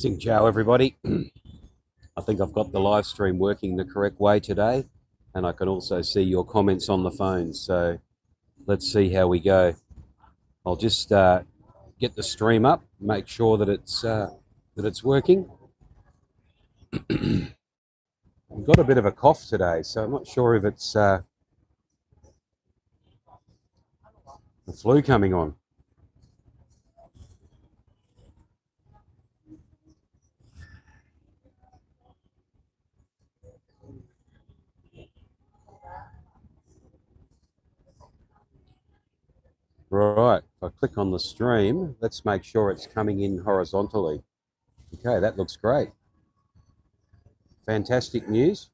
Ciao everybody. I think I've got the live stream working the correct way today, and I can also see your comments on the phone. So let's see how we go. I'll just get the stream up, make sure that it's working. I've got a bit of a cough today, so I'm not sure if it's the flu coming on. Right, if I click on the stream, let's make sure it's coming in horizontally. Okay, that looks great. Fantastic news.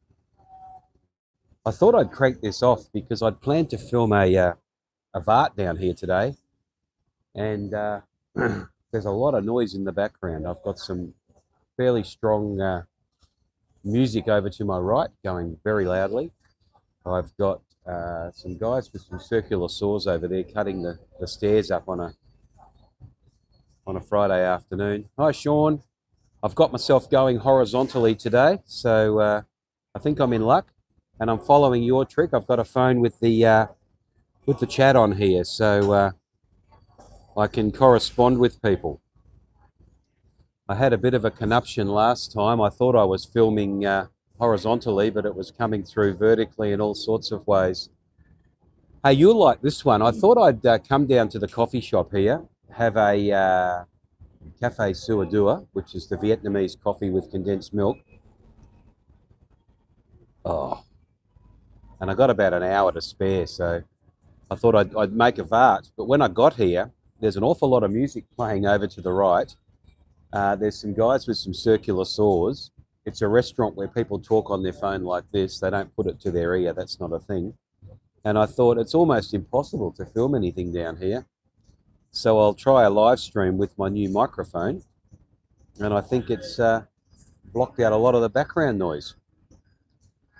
I thought I'd crank this off because I'd planned to film a Vart down here today, and there's a lot of noise in the background. I've got some fairly strong music over to my right going very loudly. I've got some guys with some circular saws over there cutting the stairs up on a Friday afternoon. Hi Sean, I've got myself going horizontally today, so I think I'm in luck, and I'm following your trick. I've got a phone with the chat on here, so I can correspond with people. I had a bit of a connuption last time. I thought I was filming horizontally, but it was coming through vertically in all sorts of ways. Hey, you'll like this one. I thought I'd come down to the coffee shop here, have a Cafe Suadua, which is the Vietnamese coffee with condensed milk. Oh, and I got about an hour to spare, so I thought I'd make a Vart. But when I got here, there's an awful lot of music playing over to the right. There's some guys with some circular saws. It's a restaurant where people talk on their phone like this. They don't put it to their ear. That's not a thing. And I thought it's almost impossible to film anything down here. So I'll try a live stream with my new microphone. And I think it's blocked out a lot of the background noise.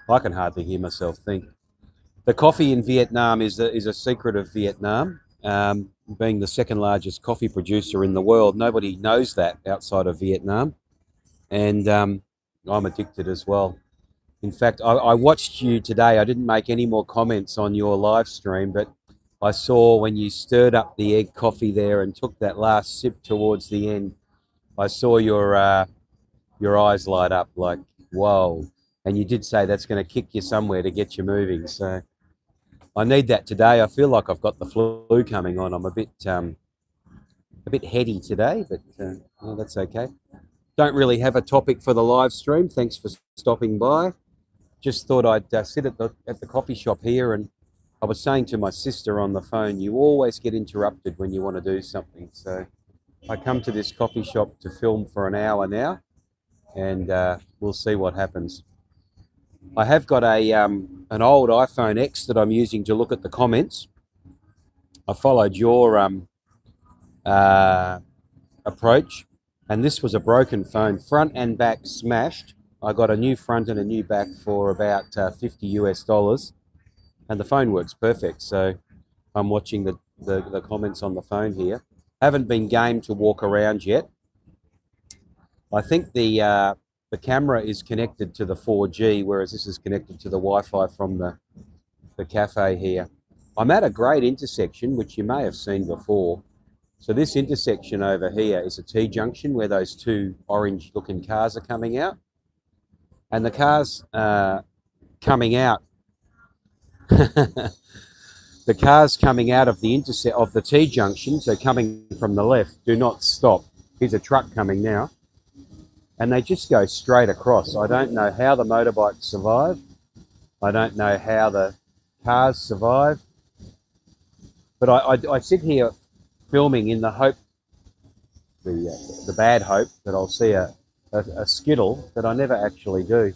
I can hardly hear myself think. The coffee in Vietnam is a secret of Vietnam. Being the second largest coffee producer in the world, nobody knows that outside of Vietnam. And I'm addicted as well. In fact, I watched you today. I didn't make any more comments on your live stream, but I saw when you stirred up the egg coffee there and took that last sip towards the end, I saw your eyes light up like, whoa. And you did say that's going to kick you somewhere to get you moving. So I need that today. I feel like I've got the flu coming on. I'm a bit heady today, but well, that's okay. Don't really have a topic for the live stream. Thanks for stopping by. Just thought I'd sit at the coffee shop here, and I was saying to my sister on the phone, you always get interrupted when you want to do something. So I come to this coffee shop to film for an hour now, and we'll see what happens. I have got an old iPhone X that I'm using to look at the comments. I followed your approach, and this was a broken phone, front and back smashed. I got a new front and a new back for about $50 US, and the phone works perfect. So I'm watching the comments on the phone here. Haven't been game to walk around yet. I think the camera is connected to the 4G, whereas this is connected to the Wi-Fi from the cafe here. I'm at a great intersection, which you may have seen before. So this intersection over here is a T-junction where those two orange-looking cars are coming out. And the cars coming out, the cars coming out of the T-junction, so coming from the left, do not stop. Here's a truck coming now. And they just go straight across. I don't know how the motorbikes survive. I don't know how the cars survive. But I sit here filming in the hope, the bad hope, that I'll see a skittle, that I never actually do.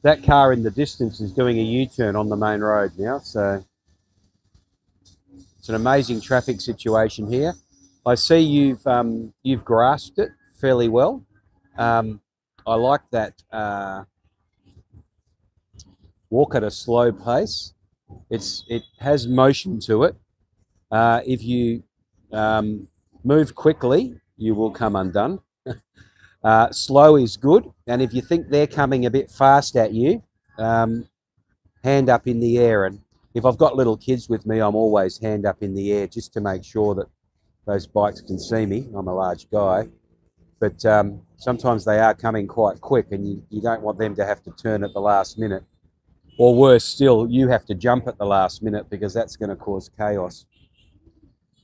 That car in the distance is doing a U-turn on the main road now, so it's an amazing traffic situation here. I see you've grasped it fairly well. I like that walk at a slow pace. It has motion to it. If you move quickly, you will come undone. Slow is good, and if you think they're coming a bit fast at you, hand up in the air. And if I've got little kids with me, I'm always hand up in the air just to make sure that those bikes can see me. I'm a large guy, but sometimes they are coming quite quick, and you don't want them to have to turn at the last minute. Or worse still, you have to jump at the last minute, because that's going to cause chaos.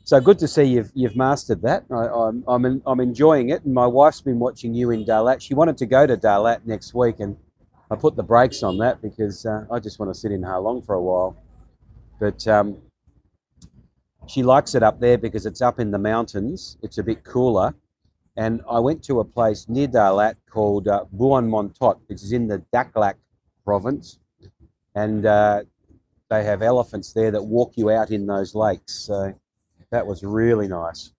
So good to see you've mastered that. I'm enjoying it, and my wife's been watching you in Dalat. She wanted to go to Dalat next week, and I put the brakes on that because I just want to sit in Halong for a while. But she likes it up there because it's up in the mountains. It's a bit cooler. And I went to a place near Dalat called Buon Montot, which is in the Daklak province. And they have elephants there that walk you out in those lakes. So that was really nice.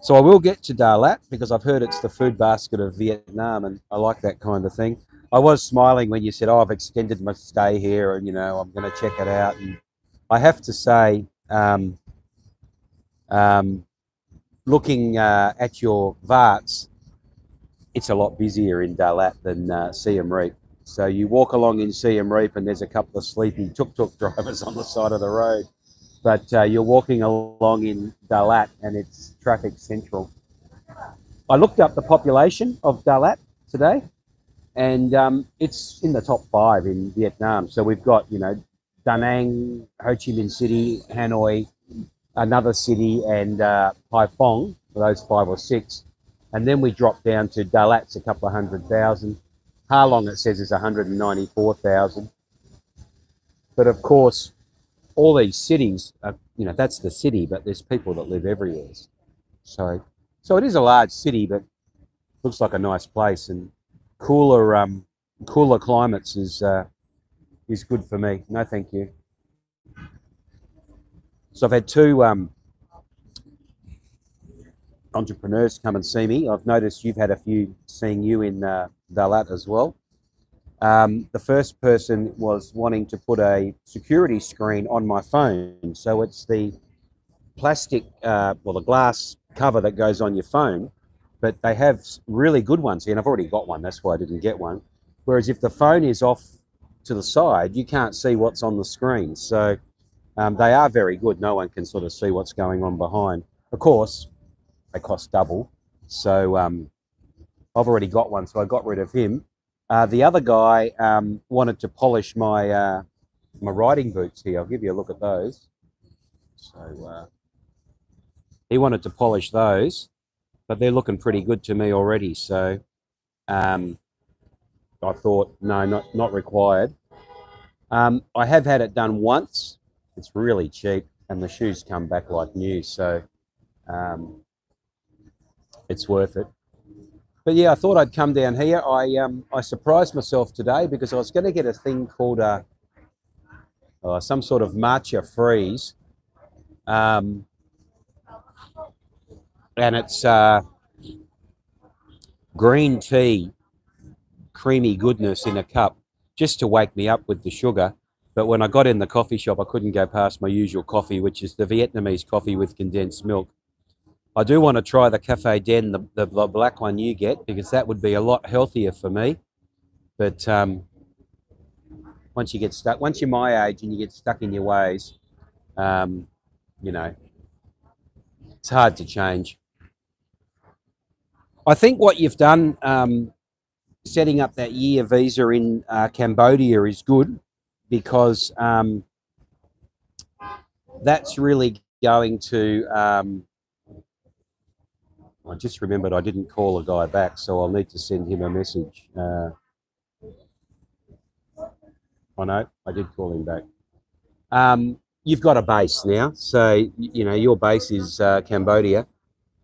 So I will get to Dalat because I've heard it's the food basket of Vietnam, and I like that kind of thing. I was smiling when you said, "Oh, I've extended my stay here, and I'm going to check it out." And I have to say, looking at your VARTs, it's a lot busier in Dalat than Siem Reap. So you walk along in Siem Reap, and there's a couple of sleepy tuk-tuk drivers on the side of the road. But you're walking along in Dalat, and it's traffic central. I looked up the population of Dalat today, and it's in the top 5 in Vietnam. So we've got, Da Nang, Ho Chi Minh City, Hanoi, another city, and Hai Phong, those 5 or 6. And then we drop down to Dalat's a couple of 100,000. Ha Long, it says, is 194,000. But of course, all these cities, that's the city, but there's people that live everywhere. So it is a large city, but looks like a nice place, and cooler climates is good for me. No, thank you. So I've had 2 entrepreneurs come and see me. I've noticed you've had a few seeing you in Dalat as well. The first person was wanting to put a security screen on my phone. So it's the plastic, the glass cover that goes on your phone, but they have really good ones here, and I've already got one. That's why I didn't get one. Whereas if the phone is off to the side, you can't see what's on the screen. So they are very good. No one can sort of see what's going on behind. Of course, they cost double. So I've already got one, so I got rid of him. The other guy wanted to polish my my riding boots here. I'll give you a look at those. So he wanted to polish those, but they're looking pretty good to me already. So I thought, no, not required. I have had it done once. It's really cheap, and the shoes come back like new. So it's worth it. But yeah, I thought I'd come down here. I surprised myself today because I was going to get a thing called some sort of matcha freeze, and it's green tea, creamy goodness in a cup, just to wake me up with the sugar. But when I got in the coffee shop, I couldn't go past my usual coffee, which is the Vietnamese coffee with condensed milk. I do want to try the Cafe Den, the black one you get, because that would be a lot healthier for me. But once you're my age and you get stuck in your ways, it's hard to change. I think what you've done, setting up that year visa in Cambodia, is good, because that's really going to... I just remembered I didn't call a guy back, so I'll need to send him a message. Oh no, I did call him back. You've got a base now, so your base is Cambodia,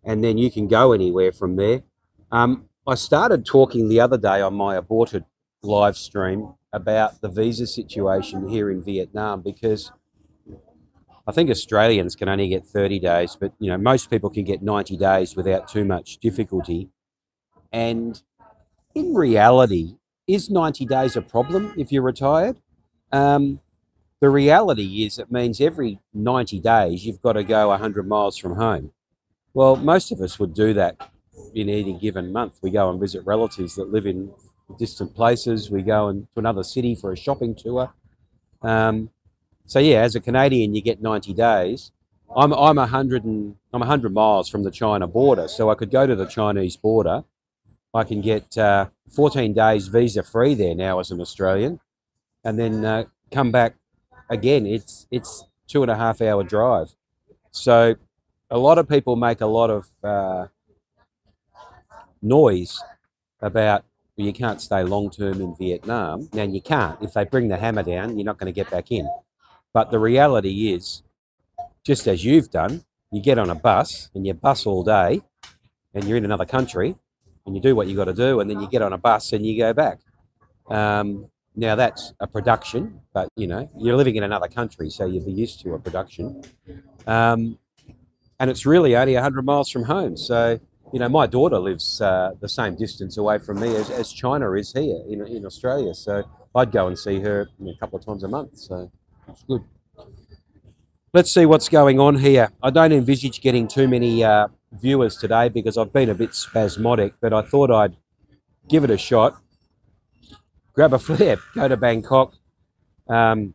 and then you can go anywhere from there. I started talking the other day on my aborted live stream about the visa situation here in Vietnam, because I think Australians can only get 30 days, but most people can get 90 days without too much difficulty. And in reality, is 90 days a problem if you're retired? The reality is it means every 90 days you've got to go 100 miles from home. Well, most of us would do that in any given month. We go and visit relatives that live in distant places. We go to another city for a shopping tour. Um, so yeah, as a Canadian, you get 90 days. I'm 100 miles from the China border, so I could go to the Chinese border. I can get 14 days visa free there now as an Australian, and then come back again. It's 2.5 hour drive. So a lot of people make a lot of noise about, well, you can't stay long term in Vietnam. Now you can't. If they bring the hammer down, you're not going to get back in. But the reality is, just as you've done, you get on a bus and you bus all day, and you're in another country, and you do what you got to do, and then you get on a bus and you go back. Now that's a production, but you know you're living in another country, so you'll be used to a production. And it's really only 100 miles from home. So, you know, my daughter lives the same distance away from me as China is here in Australia. So I'd go and see her a couple of times a month. So it's good. Let's see what's going on here. I don't envisage getting too many viewers today because I've been a bit spasmodic, but I thought I'd give it a shot. Grab a flare, go to Bangkok. Yeah,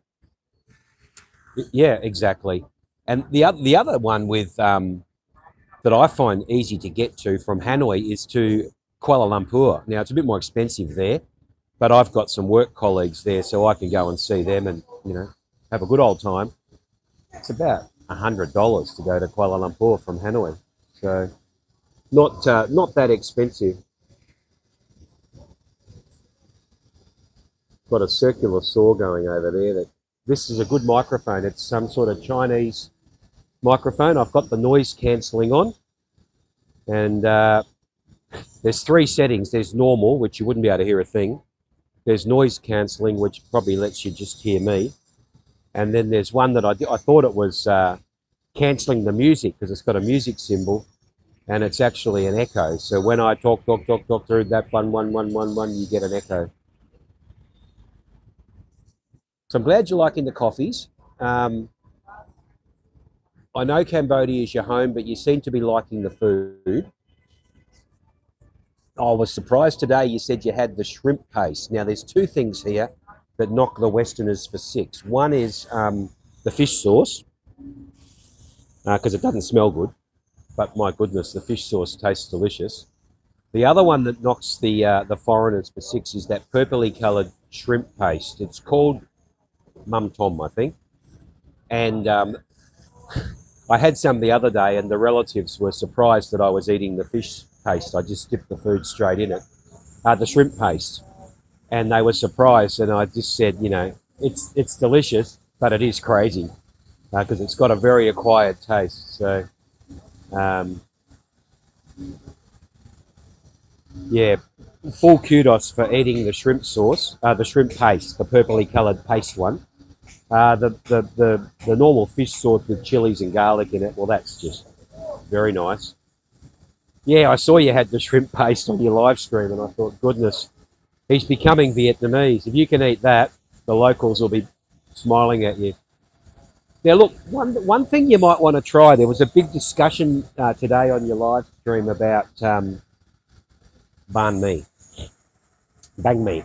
exactly. And the other one with that I find easy to get to from Hanoi is to Kuala Lumpur. Now it's a bit more expensive there, but I've got some work colleagues there, so I can go and see them and have a good old time. It's about $100 to go to Kuala Lumpur from Hanoi, so not that expensive. Got a circular saw going over there. This is a good microphone. It's some sort of Chinese microphone. I've got the noise cancelling on, and there's 3 settings. There's normal, which you wouldn't be able to hear a thing. There's noise cancelling, which probably lets you just hear me. And then there's one that I thought it was cancelling the music because it's got a music symbol, and it's actually an echo. So when I talk through that 11111, you get an echo. So I'm glad you're liking the coffees. I know Cambodia is your home, but you seem to be liking the food. I was surprised today you said you had the shrimp paste. Now, there's 2 things here that knock the Westerners for 6. One is the fish sauce, because it doesn't smell good, but my goodness, the fish sauce tastes delicious. The other one that knocks the foreigners for 6 is that purpley coloured shrimp paste. It's called Mum Tom, I think. And I had some the other day, and the relatives were surprised that I was eating the fish paste. I just dipped the food straight in it, the shrimp paste, and they were surprised. And I just said, it's delicious, but it is crazy because it's got a very acquired taste. So, yeah, full kudos for eating the shrimp sauce, the shrimp paste, the purpley coloured paste one. The normal fish sauce with chilies and garlic in it, well, that's just very nice. Yeah, I saw you had the shrimp paste on your live stream, and I thought, goodness, he's becoming Vietnamese. If you can eat that, the locals will be smiling at you. Now, look, one thing you might want to try, there was a big discussion today on your live stream about banh mi, banh mi.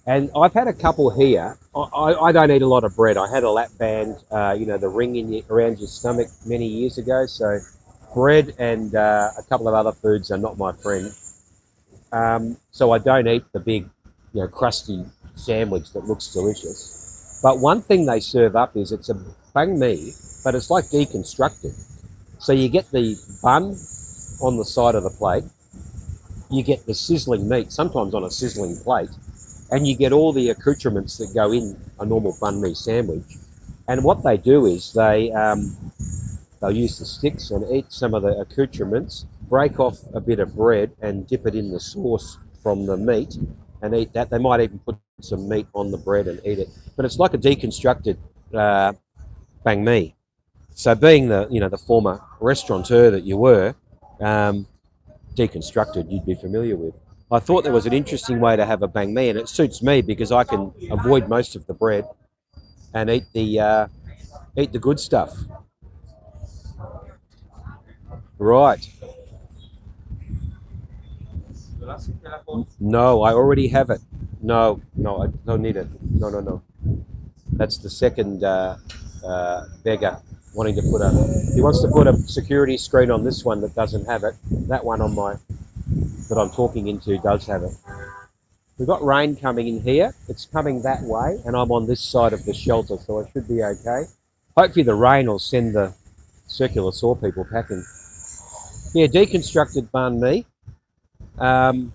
And I've had a couple here. I don't eat a lot of bread. I had a lap band, the ring around your stomach many years ago. So bread and a couple of other foods are not my friend. So I don't eat the big, crusty sandwich that looks delicious. But one thing they serve up is it's a banh mi, but it's like deconstructed. So you get the bun on the side of the plate. You get the sizzling meat, sometimes on a sizzling plate. And you get all the accoutrements that go in a normal banh mi sandwich. And what they do is they'll use the sticks and eat some of the accoutrements, break off a bit of bread and dip it in the sauce from the meat and eat that. They might even put some meat on the bread and eat it. But it's like a deconstructed banh mi. So being the former restaurateur that you were, deconstructed, you'd be familiar with. I thought there was an interesting way to have a banh mi, and it suits me because I can avoid most of the bread and eat the good stuff. Right. No, I already have it. No, no, I don't need it. No, no, no. That's the second beggar wanting to put a. He wants to put a security screen on this one that doesn't have it. That one on my that I'm talking into does have it. We've got rain coming in here. It's coming that way, and I'm on this side of the shelter, so I should be okay. Hopefully, the rain will send the circular saw people packing. Yeah, deconstructed banh mi. Um,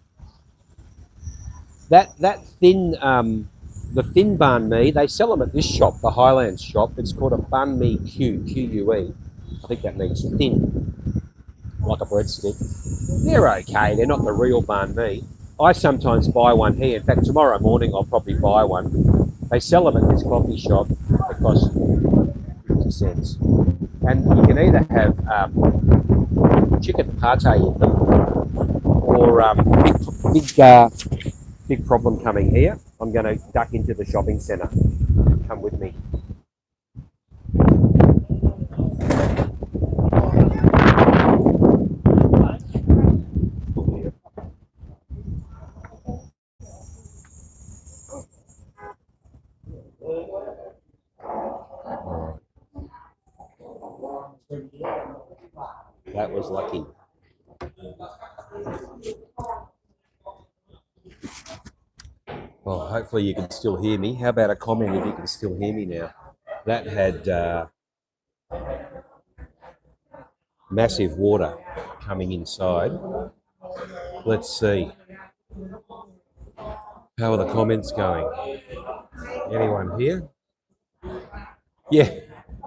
that thin, the thin banh mi, they sell them at this shop, the Highlands shop. It's called a banh mi Q-U-E. I think that means thin, like a breadstick. They're okay. They're not the real banh mi. I sometimes buy one here. In fact, tomorrow morning I'll probably buy one. They sell them at this coffee shop. They cost 50 cents. And you can either have chicken pate in them or big problem coming here. I'm going to duck into the shopping centre. Come with me. That was lucky. Well, hopefully you can still hear me. How about a comment if you can still hear me now? That had massive water coming inside. Let's see. How are the comments going? Anyone here? Yeah.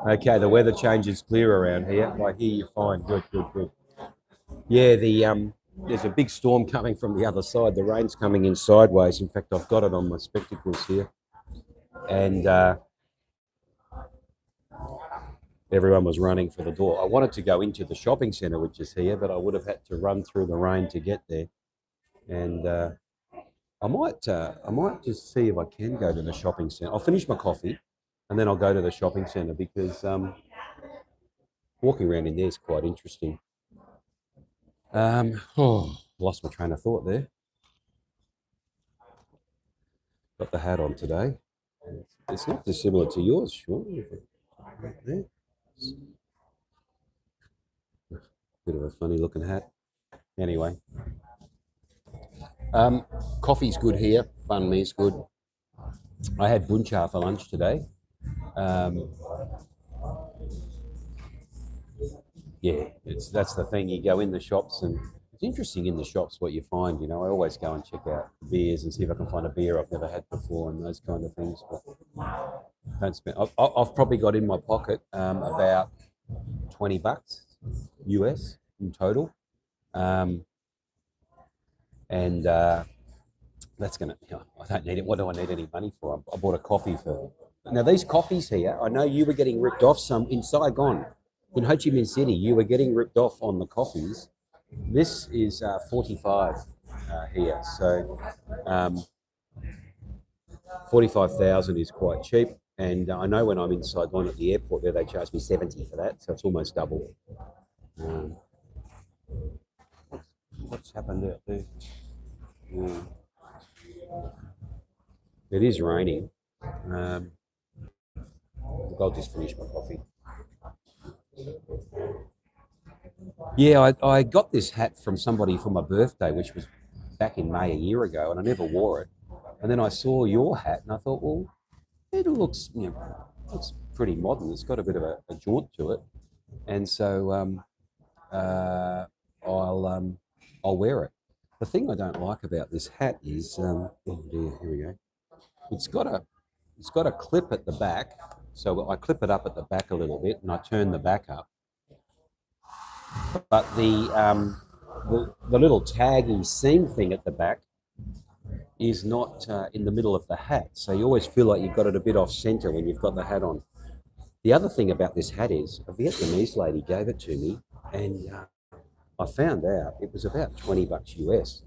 Okay, the weather changes clear around here. I hear you fine. Good, good, good. Yeah, there's a big storm coming from the other side. The rain's coming in sideways. In fact, I've got it on my spectacles here. And everyone was running for the door. I wanted to go into the shopping centre, which is here, but I would have had to run through the rain to get there. And I might just see if I can go to the shopping centre. I'll finish my coffee, and then I'll go to the shopping centre because walking around in there is quite interesting. Lost my train of thought there. Got the hat on today. It's not dissimilar to yours, surely. There. Bit of a funny looking hat. Anyway. Coffee's good here. Banh mi's good. I had bun cha for lunch today. Yeah, that's the thing. You go in the shops, and it's interesting in the shops what you find. You know, I always go and check out beers and see if I can find a beer I've never had before and those kind of things. But don't spend. I've probably got in my pocket about $20 US in total, and that's gonna. You know, I don't need it. What do I need any money for? I bought a coffee for. Now these coffees here, I know you were getting ripped off some in Saigon. In Ho Chi Minh City, you were getting ripped off on the coffees. This is 45 here, so 45,000 is quite cheap. And I know when I'm in Saigon at the airport there, they charge me 70 for that, so it's almost double. What's happened out there? It is raining. I'll just finish my coffee. Yeah, I got this hat from somebody for my birthday, which was back in May a year ago, and I never wore it. And then I saw your hat, and I thought, well, it looks, looks pretty modern. It's got a bit of a jaunt to it, and so I'll wear it. The thing I don't like about this hat is, oh dear, here we go. It's got a clip at the back, so I clip it up at the back a little bit, and I turn the back up. But the little taggy seam thing at the back is not in the middle of the hat, so you always feel like you've got it a bit off center when you've got the hat on. The other thing about this hat is a Vietnamese lady gave it to me, and I found out it was about $20 US.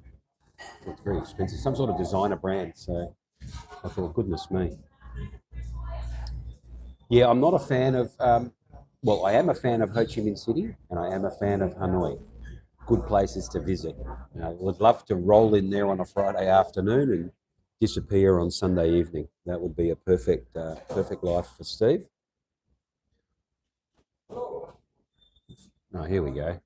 It's very expensive, some sort of designer brand. So I thought, goodness me. Yeah, I'm not a fan of well, I am a fan of Ho Chi Minh City and I am a fan of Hanoi. Good places to visit. You know, would love to roll in there on a Friday afternoon and disappear on Sunday evening. That would be a perfect life for Steve. Oh, here we go.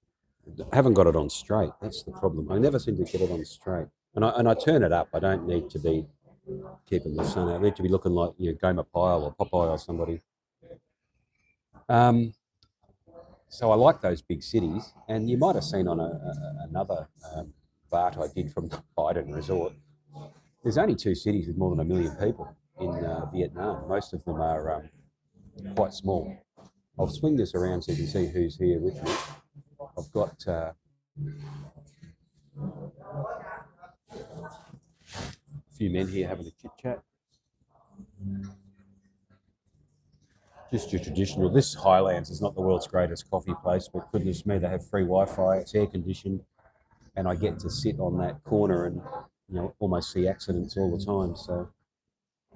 I haven't got it on straight. That's the problem. I never seem to get it on straight. And I turn it up. I don't need to be keeping the sun out. I need to be looking like Gomer Pyle or Popeye or somebody. Um, so I like those big cities, and you might have seen on another BART I did from the Biden Resort. There's only two cities with more than 1 million people in Vietnam. Most of them are quite small. I'll swing this around so you can see who's here with me. I've got a few men here having a chit chat. Just your traditional. This Highlands is not the world's greatest coffee place, but goodness me, they have free Wi-Fi. It's air conditioned, and I get to sit on that corner and almost see accidents all the time. So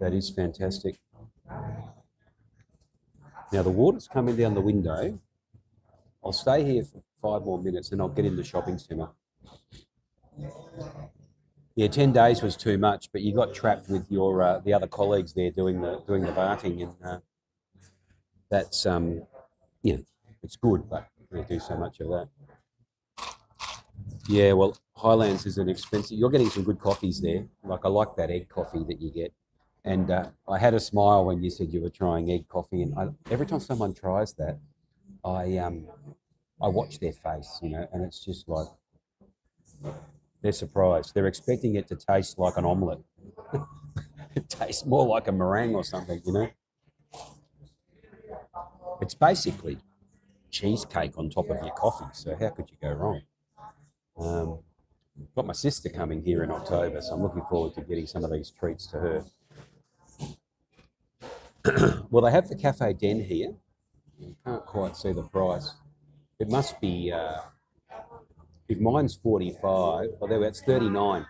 that is fantastic. Now the water's coming down the window. I'll stay here for 5 more minutes, and I'll get in the shopping centre. Yeah, 10 days was too much, but you got trapped with your the other colleagues there doing the varting, and that's it's good, but you do so much of that. Yeah, well, Highlands is an expensive. You're getting some good coffees there. Like I like that egg coffee that you get, and I had a smile when you said you were trying egg coffee, and every time someone tries that, I watch their face, and it's just like they're surprised. They're expecting it to taste like an omelette. It tastes more like a meringue or something. It's basically cheesecake on top of your coffee. So how could you go wrong? Got my sister coming here in October, so I'm looking forward to getting some of these treats to her. Well, they have the Cafe Den here. You can't quite see the price. It must be, if mine's 45, well, there it's 39.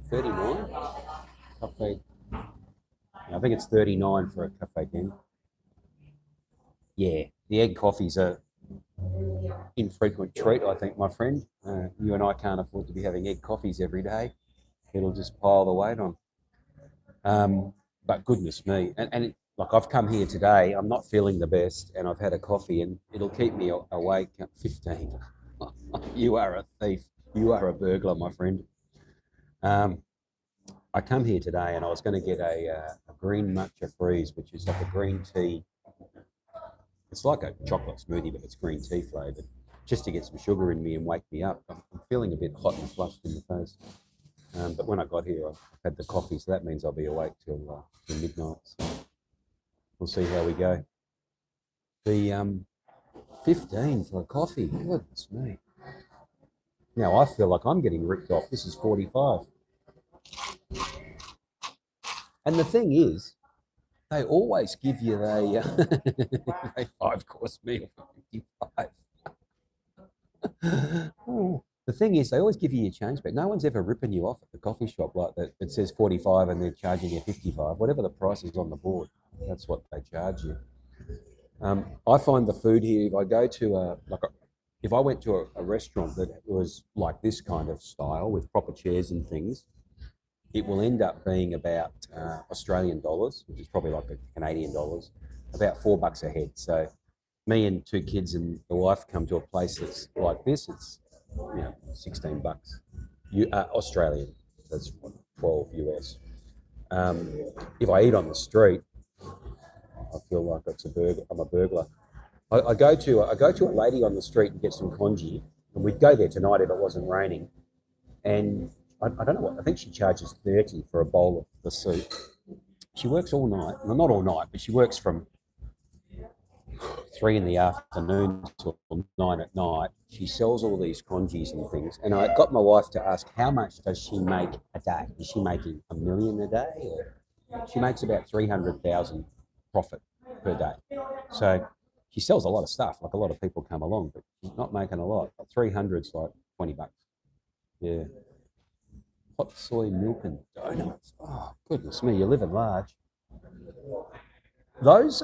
39? Cafe. I think it's 39 for a Cafe Den. Yeah, the egg coffees are infrequent treat, I think, my friend. You and I can't afford to be having egg coffees every day. It'll just pile the weight on. But goodness me, and like I've come here today, I'm not feeling the best, and I've had a coffee, and it'll keep me awake at 15. You are a thief. You are a burglar, my friend. I come here today, and I was going to get a green matcha freeze, which is like a green tea. It's like a chocolate smoothie, but it's green tea flavored, just to get some sugar in me and wake me up. I'm feeling a bit hot and flushed in the face. But when I got here, I've had the coffee, so that means I'll be awake till midnight. So we'll see how we go. The 15 for a coffee, goodness me. Now I feel like I'm getting ripped off. This is 45. And the thing is, they always give you a 5-course meal for 55. The thing is, they always give you your change back. No one's ever ripping you off at the coffee shop like that. It says 45 and they're charging you 55. Whatever the price is on the board, that's what they charge you. I find the food here. If I go to if I went to a restaurant that was like this kind of style with proper chairs and things, it will end up being about Australian dollars, which is probably like Canadian dollars, about $4 a head. So me and 2 kids and the wife come to a place that's like this. It's $16 Australian. That's 12 US. If I eat on the street, I feel like I'm a burglar. I go to a lady on the street and get some congee, and we'd go there tonight if it wasn't raining. And I don't know what I think she charges 30 for a bowl of the soup. She works all night. Well, not all night, but she works from 3 in the afternoon till 9 at night. She sells all these congees and things. And I got my wife to ask, how much does she make a day? Is she making $1 million a day? Or she makes about 300,000 profit per day. So she sells a lot of stuff. Like a lot of people come along, but she's not making a lot. 300's like $20. Yeah. Hot soy milk and donuts. Oh, goodness me, you're living large. Those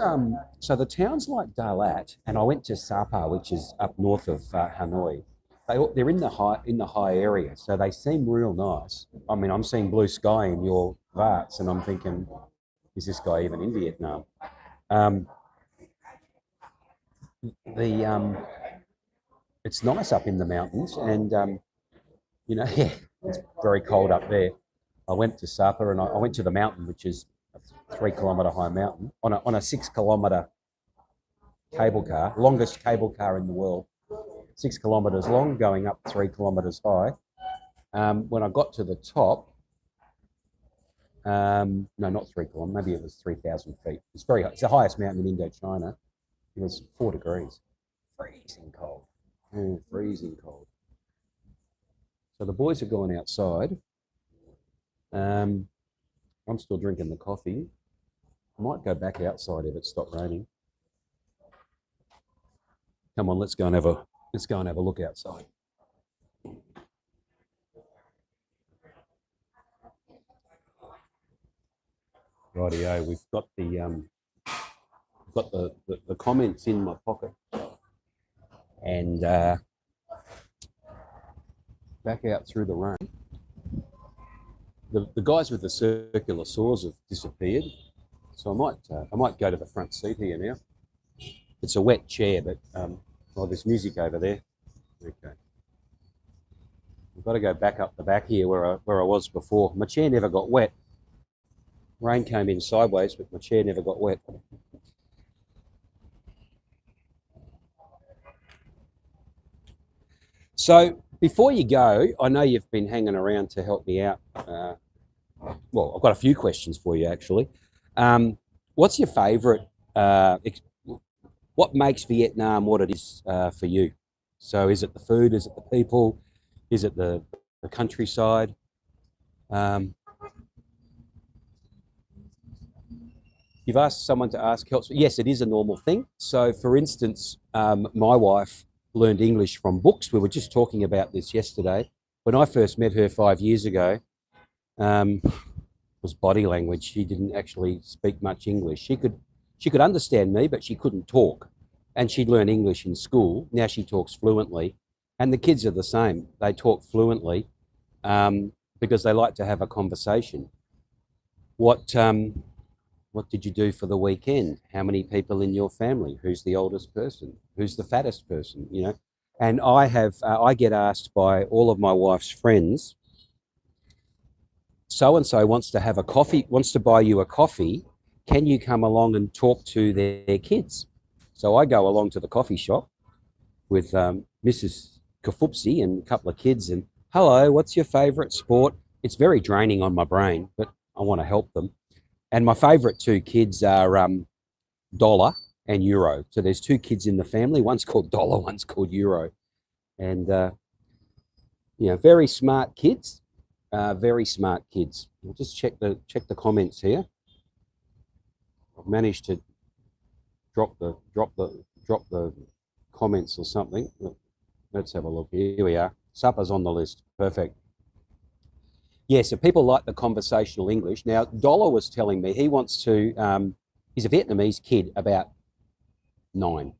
so the towns like Dalat, and I went to Sapa, which is up north of Hanoi. They're in the high area, so they seem real nice. I mean, I'm seeing blue sky in your Vats, and I'm thinking, is this guy even in Vietnam? Um, the It's nice up in the mountains, and yeah, it's very cold up there. I went to Sapa, and I went to the mountain, which is a 3 kilometre high mountain on a 6 kilometre cable car, longest cable car in the world, 6 kilometres long, going up 3 kilometres high. When I got to the top, no, not 3 kilometres, maybe it was 3,000 feet. It's very high. It's the highest mountain in Indochina. It was 4 degrees, freezing cold, freezing cold. So the boys are going outside. I'm still drinking the coffee. I might go back outside if it stopped raining. Come on, let's go and have a look outside. Rightio, we've got the comments in my pocket, and back out through the rain. The guys with the circular saws have disappeared, so I might go to the front seat here now. It's a wet chair, but there's music over there. Okay, I've got to go back up the back here where I was before. My chair never got wet. Rain came in sideways, but my chair never got wet. So before you go, I know you've been hanging around to help me out. Well, I've got a few questions for you, actually. What's your favourite? What makes Vietnam what it is for you? So is it the food? Is it the people? Is it the countryside? You've asked someone to ask help. Yes, it is a normal thing. So, for instance, my wife learned English from books. We were just talking about this yesterday. When I first met her 5 years ago, it was body language. She didn't actually speak much English. She could understand me, but she couldn't talk. And she'd learned English in school. Now she talks fluently. And the kids are the same. They talk fluently because they like to have a conversation. What did you do for the weekend? How many people in your family? Who's the oldest person? Who's the fattest person? You know, and I get asked by all of my wife's friends. So and so wants to have a coffee, wants to buy you a coffee. Can you come along and talk to their kids? So I go along to the coffee shop with Mrs. Kafupsi and a couple of kids, and hello, what's your favourite sport? It's very draining on my brain, but I want to help them. And my favourite two kids are Dollar and Euro. So there's two kids in the family. One's called Dollar, one's called Euro. And, very smart kids. Very smart kids. I'll just check the comments here. I've managed to drop the comments or something. Let's have a look. Here we are. Supper's on the list. Perfect. Yeah, so people like the conversational English. Now, Dollar was telling me he wants to, he's a Vietnamese kid, about 9.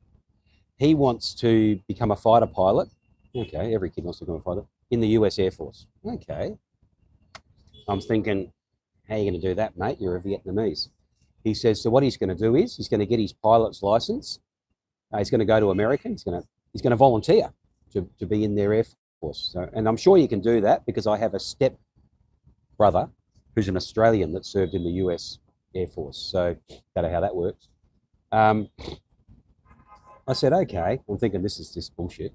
He wants to become a fighter pilot. Okay, every kid wants to become a fighter. In the US Air Force. Okay. I'm thinking, how are you going to do that, mate? You're a Vietnamese. He says, so what he's going to do is he's going to get his pilot's license. He's going to go to America. He's going to volunteer to be in their Air Force. So, and I'm sure you can do that because I have a step brother who's an Australian that served in the US Air Force. So don't know how that works. I said, okay. I'm thinking this is just bullshit.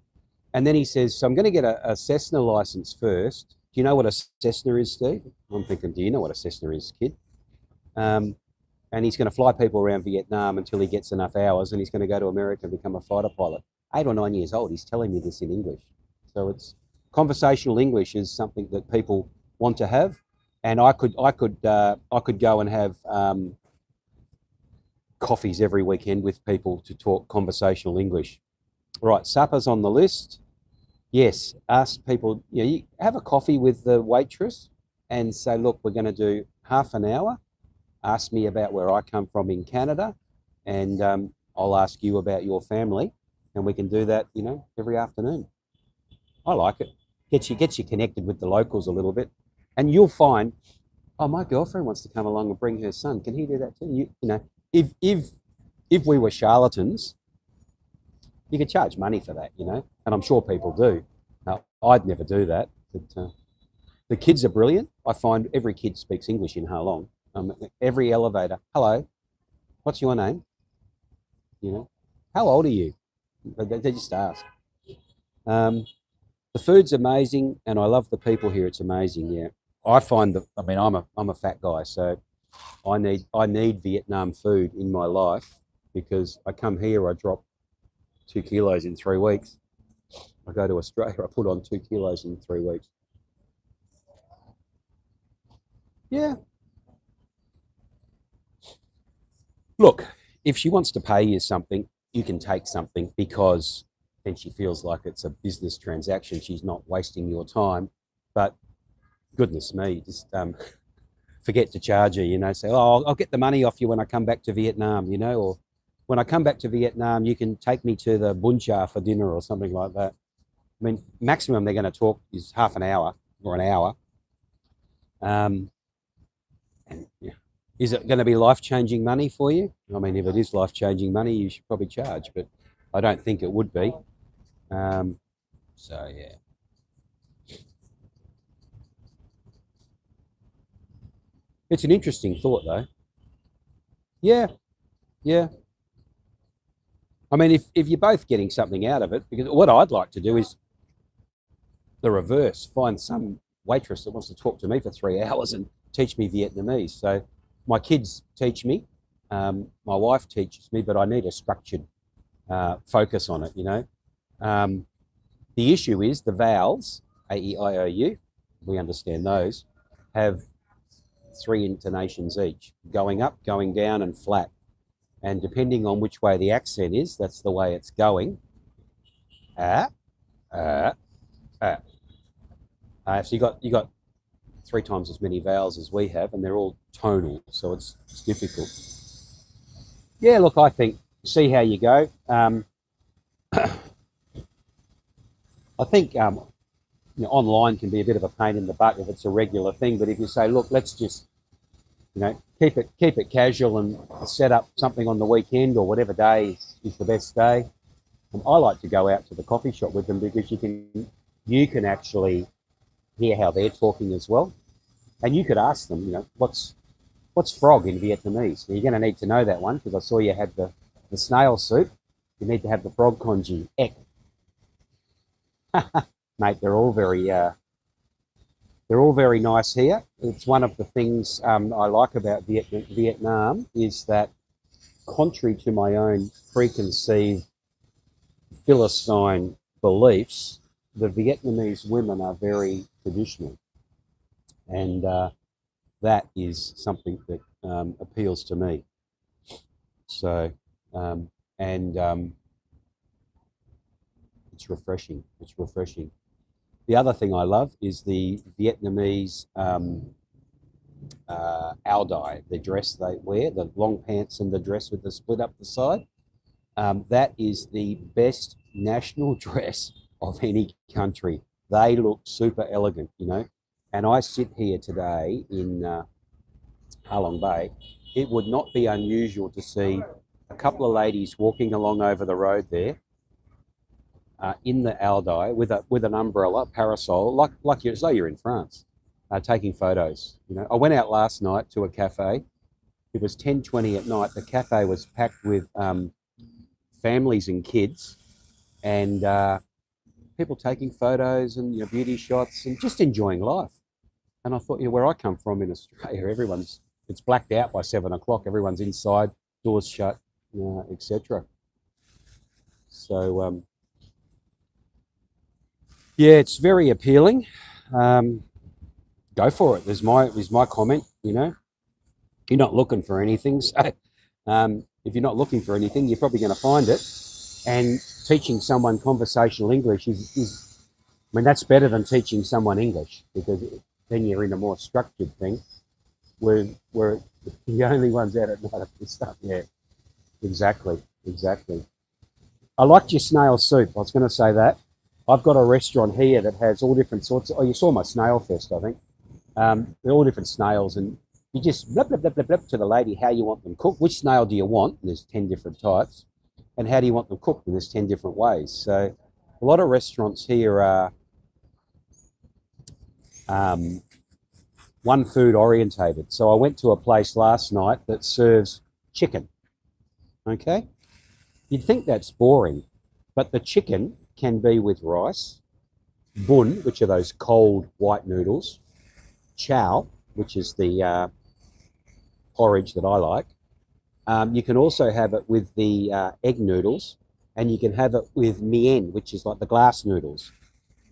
And then he says, so I'm going to get a Cessna license first. Do you know what a Cessna is, Steve? I'm thinking, do you know what a Cessna is, kid? And he's going to fly people around Vietnam until he gets enough hours, and he's going to go to America and become a fighter pilot. 8 or 9 years old. He's telling me this in English. So it's conversational English is something that people want to have. And I could go and have coffees every weekend with people to talk conversational English. Right, supper's on the list. Yes, ask people, you have a coffee with the waitress and say, look, we're going to do half an hour. Ask me about where I come from in Canada. and I'll ask you about your family, and we can do that, every afternoon. I like it. Gets you connected with the locals a little bit, and you'll find, oh, my girlfriend wants to come along and bring her son. Can he do that too? If we were charlatans, you could charge money for that, and I'm sure people do. I'd never do that, but the kids are brilliant. I find every kid speaks English in Halong. Every elevator, hello, what's your name? How old are you? They just ask. The food's amazing, and I love the people here. It's amazing. Yeah, I find that. I mean, I'm a fat guy, so I need Vietnam food in my life because I come here, I drop 2 kilos in 3 weeks. I go to Australia, I put on 2 kilos in 3 weeks. Yeah. Look, if she wants to pay you something, you can take something because then she feels like it's a business transaction. She's not wasting your time. But goodness me, just forget to charge her, say, oh, I'll get the money off you when I come back to Vietnam, or when I come back to Vietnam, you can take me to the Bun Cha for dinner or something like that. I mean, maximum they're going to talk is half an hour or an hour. And yeah. Is it going to be life-changing money for you? I mean, if it is life-changing money, you should probably charge, but I don't think it would be. So, yeah. It's an interesting thought, though. Yeah, yeah. I mean, if you're both getting something out of it, because what I'd like to do is the reverse, find some waitress that wants to talk to me for 3 hours and teach me Vietnamese. So my kids teach me, my wife teaches me, but I need a structured focus on it, The issue is the vowels, A-E-I-O-U, we understand those, have 3 intonations each, going up, going down, and flat. And depending on which way the accent is, that's the way it's going. So you got 3 times as many vowels as we have, and they're all tonal, so it's difficult. Yeah, look, I think see how you go. I think online can be a bit of a pain in the butt if it's a regular thing, but if you say, look, let's just keep it casual and set up something on the weekend or whatever day is the best day. And I like to go out to the coffee shop with them because you can actually hear how they're talking as well. And you could ask them, what's frog in Vietnamese? You're going to need to know that one because I saw you had the snail soup. You need to have the frog congee, ek. Mate, they're all very nice here. It's one of the things I like about Vietnam is that, contrary to my own preconceived Philistine beliefs, the Vietnamese women are very traditional. And that is something that appeals to me. So, it's refreshing. It's refreshing. The other thing I love is the Vietnamese ao dai, the dress they wear, the long pants and the dress with the split up the side. That is the best national dress of any country. They look super elegant, And I sit here today in Halong Bay. It would not be unusual to see a couple of ladies walking along over the road there in the ao dai with an umbrella, parasol, like as though you're in France, taking photos. I went out last night to a cafe. It was 10:20 at night. The cafe was packed with families and kids, and people taking photos and beauty shots and just enjoying life. And I thought, where I come from in Australia, it's blacked out by 7 o'clock. Everyone's inside, doors shut, etc. So, yeah, it's very appealing. Go for it. Is my comment. You're not looking for anything. So, if you're not looking for anything, you're probably going to find it. And teaching someone conversational English is that's better than teaching someone English, because then you're in a more structured thing. We're the only ones out at night of this stuff. Yeah. exactly, exactly. I liked your snail soup. I was going to say that. I've got a restaurant here that has all different sorts. Oh, you saw my snail fest, I think. They're all different snails, and you just blip, blip, blip, blip, blip to the lady how you want them cooked. Which snail do you want? And there's 10 different types. And how do you want them cooked? And there's 10 different ways. So a lot of restaurants here are um, one food orientated. So I went to a place last night that serves chicken. Okay. You'd think that's boring, but the chicken can be with rice, bun, which are those cold white noodles, chow, which is the porridge that I like. You can also have it with the egg noodles, and you can have it with mien, which is like the glass noodles.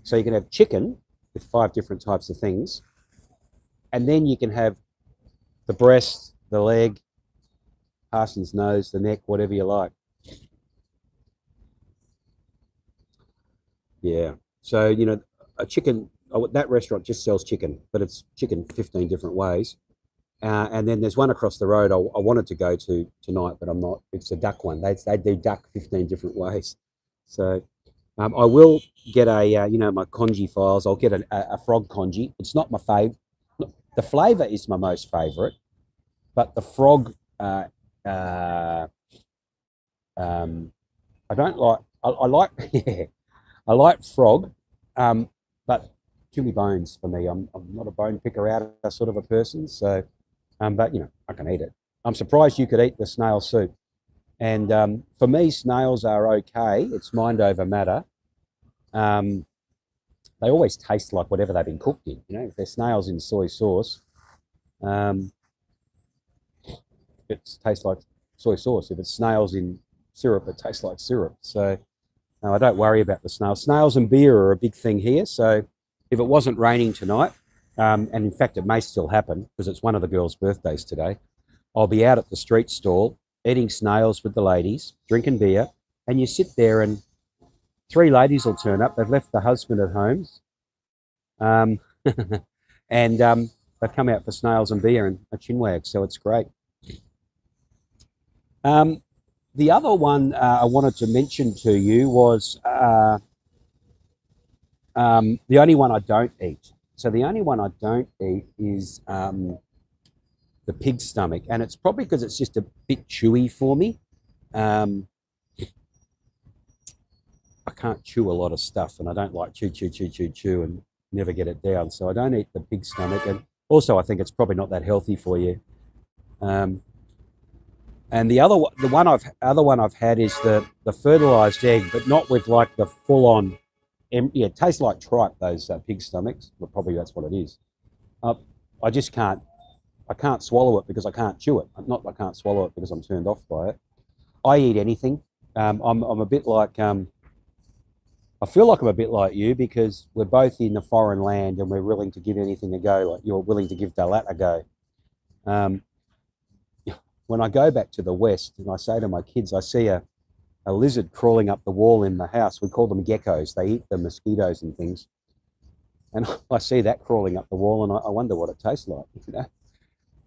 So you can have chicken with 5 different types of things, and then you can have the breast, the leg, parson's nose, the neck, whatever you like. Yeah. So, a chicken, that restaurant just sells chicken, but it's chicken 15 different ways. And then there's one across the road I wanted to go to tonight, but I'm not. It's a duck one. They do duck 15 different ways. So I will get my congee files. I'll get a frog congee. It's not my fave. The flavour is my most favourite, but the frog, uh, um, I don't like. I like, yeah, I like frog, but too many bones for me. I'm not a bone picker out sort of a person. So, but I can eat it. I'm surprised you could eat the snail soup. And for me, snails are okay. It's mind over matter. Um, they always taste like whatever they've been cooked in. If they're snails in soy sauce, um, it tastes like soy sauce. If it's snails in syrup, it tastes like syrup. So no, I don't worry about the snails. Snails and beer are a big thing here. So if it wasn't raining tonight, and in fact it may still happen because it's one of the girls' birthdays today, I'll be out at the street stall eating snails with the ladies, drinking beer, and you sit there and 3 ladies will turn up. They've left the husband at home, um, and they've come out for snails and beer and a chinwag, so it's great. The other one I wanted to mention to you was the only one I don't eat. So the only one I don't eat is the pig stomach, and it's probably because it's just a bit chewy for me. Um, I can't chew a lot of stuff, and I don't like chew and never get it down. So I don't eat the pig stomach, and also I think it's probably not that healthy for you. Um, and other one I've had is the fertilized egg, but not with like the full on. Yeah, it tastes like tripe. Those pig stomachs. Well, probably that's what it is. I just can't. I can't swallow it because I can't chew it. Not I can't swallow it because I'm turned off by it. I eat anything. I'm a bit like I feel like I'm a bit like you because we're both in a foreign land and we're willing to give anything a go. Like you're willing to give Dalat a go. Um, when I go back to the West and I say to my kids, I see a lizard crawling up the wall in the house. We call them geckos. They eat the mosquitoes and things. And I see that crawling up the wall and I wonder what it tastes like.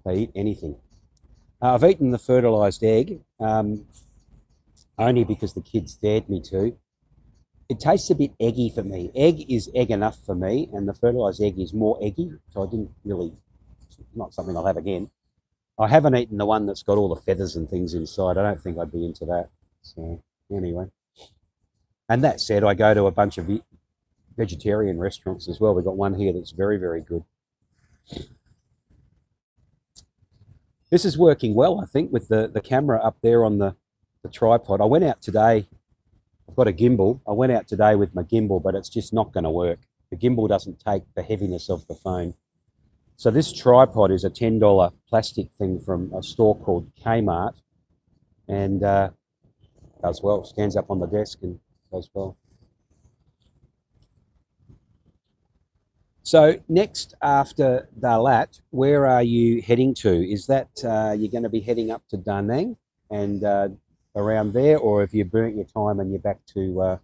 They eat anything. I've eaten the fertilized egg only because the kids dared me to. It tastes a bit eggy for me. Egg is egg enough for me, and the fertilized egg is more eggy. So I didn't really, not something I'll have again. I haven't eaten the one that's got all the feathers and things inside. I don't think I'd be into that. So anyway, and that said, I go to a bunch of vegetarian restaurants as well. We've got one here that's very, very good. This is working well, I think, with the camera up there on the tripod. I went out today. I've got a gimbal. I went out today with my gimbal, but it's just not going to work. The gimbal doesn't take the heaviness of the phone. So this tripod is a $10 plastic thing from a store called Kmart, and does well. Stands up on the desk and does well. So next after Dalat, where are you heading to? Is that you're going to be heading up to Da Nang and around there, or have you burnt your time and you're back to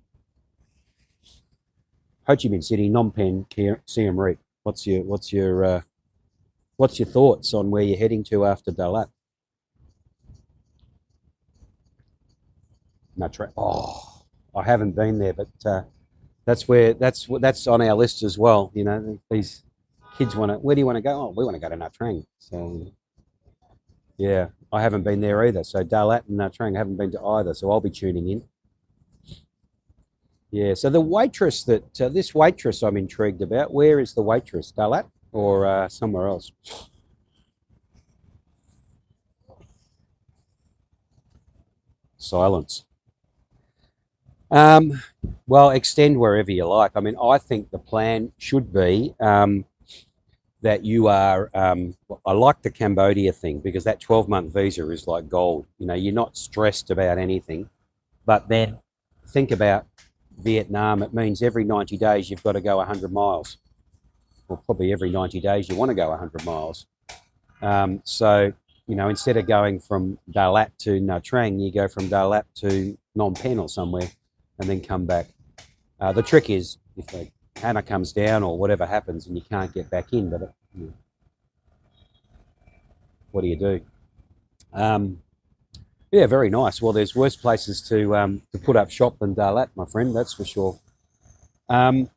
Ho Chi Minh City, Phnom Penh, Siem Reap? What's your thoughts on where you're heading to after Dalat? Nha Trang. Oh, I haven't been there, but that's on our list as well. You know, these kids want to. Where do you want to go? Oh, we want to go to Nha Trang. So yeah, I haven't been there either. So Dalat and Nha Trang, I haven't been to either. So I'll be tuning in. Yeah. So the waitress this waitress I'm intrigued about. Where is the waitress? Dalat or somewhere else? Silence. Um, well, extend wherever you like. I mean, I think the plan should be that you are. I like the Cambodia thing because that 12-month visa is like gold. You know, you're not stressed about anything. But then think about Vietnam. It means every 90 days you've got to go 100 miles, or probably every 90 days you want to go 100 miles. So, you know, instead of going from Dalat to Nha Trang, you go from Dalat to Phnom Penh or somewhere and then come back. The trick is if the Hannah comes down or whatever happens and you can't get back in, but what do you do? Yeah, very nice. Well, there's worse places to put up shop than Dalat, my friend. That's for sure. Um,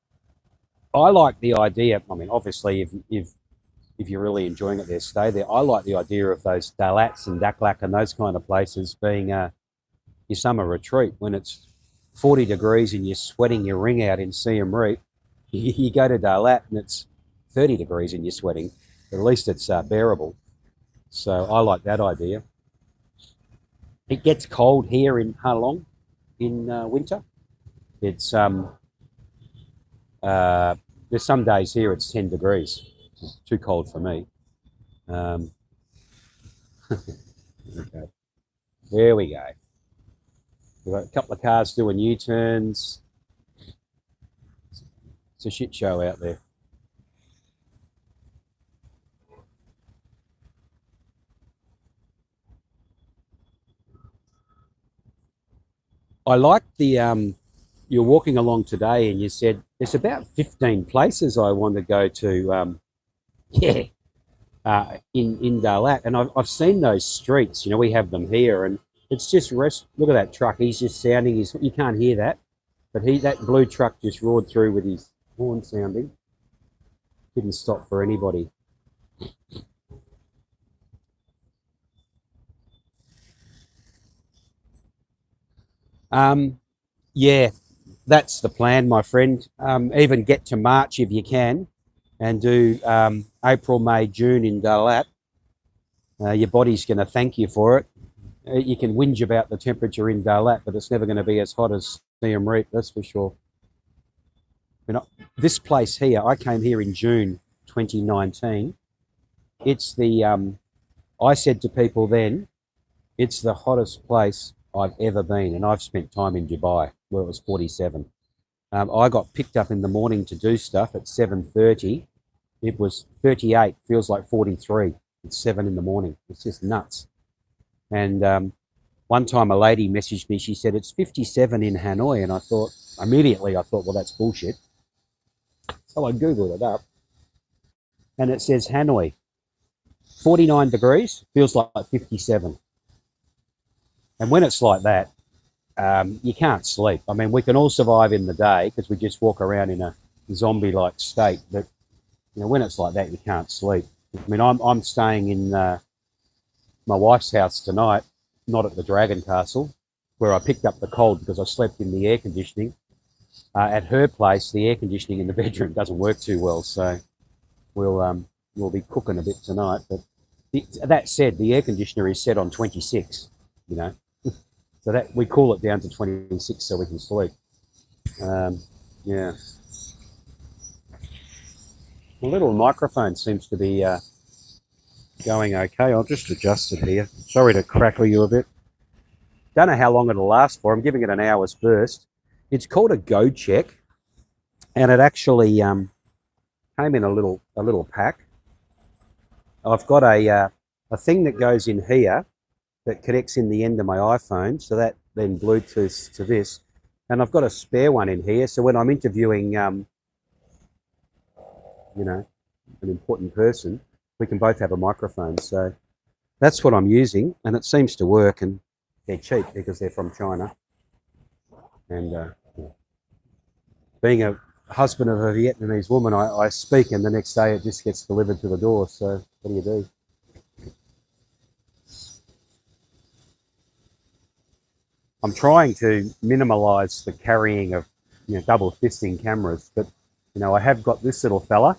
I like the idea. I mean, obviously, if you're really enjoying it there, stay there. I like the idea of those Dalats and Daklak and those kind of places being your summer retreat when it's 40 degrees and you're sweating your ring out in Siem Reap. You go to Dalat and it's 30 degrees and you're sweating. At least it's bearable. So I like that idea. It gets cold here in Halong in winter. It's there's some days here it's 10 degrees. It's too cold for me. Um, okay, there we go. We've got a couple of cars doing U-turns. It's a shit show out there. I like the you're walking along today and you said there's about 15 places I want to go to. Yeah, in Dalat, and I've seen those streets. You know, we have them here, and it's just rest. Look at that truck. He's just sounding. You can't hear that, but that blue truck just roared through with his horn sounding. Didn't stop for anybody. Um, yeah, that's the plan, my friend. Even get to March if you can, and do April, May, June in Dalat. Your body's going to thank you for it. You can whinge about the temperature in Dalat, but it's never going to be as hot as Siem Reap, that's for sure. You know, this place here, I came here in June 2019. It's I said to people then, it's the hottest place I've ever been, and I've spent time in Dubai where it was 47. I got picked up in the morning to do stuff at 7:30. It was 38, feels like 43. It's 7 in the morning. It's just nuts. And one time a lady messaged me, she said, it's 57 in Hanoi. And immediately I thought, well, that's bullshit. So I Googled it up and it says Hanoi, 49 degrees, feels like 57. And when it's like that, you can't sleep. I mean, we can all survive in the day because we just walk around in a zombie-like state. But you know, when it's like that, you can't sleep. I mean, I'm staying in my wife's house tonight, not at the Dragon Castle, where I picked up the cold because I slept in the air conditioning. At her place, the air conditioning in the bedroom doesn't work too well, so we'll be cooking a bit tonight. But that said, the air conditioner is set on 26. You know, so that we cool it down to 26 so we can sleep. Yeah. The little microphone seems to be going okay. I'll just adjust it here. Sorry to crackle you a bit. Don't know how long it'll last for. I'm giving it an hour's burst. It's called a Go Check, and it actually came in a little pack. I've got a thing that goes in here that connects in the end of my iPhone, so that then Bluetooths to this, and I've got a spare one in here. So when I'm interviewing, you know, an important person, we can both have a microphone. So that's what I'm using, and it seems to work. And they're cheap because they're from China. And being a husband of a Vietnamese woman, I speak, and the next day it just gets delivered to the door. So what do you do? I'm trying to minimise the carrying of double fisting cameras, but I have got this little fella,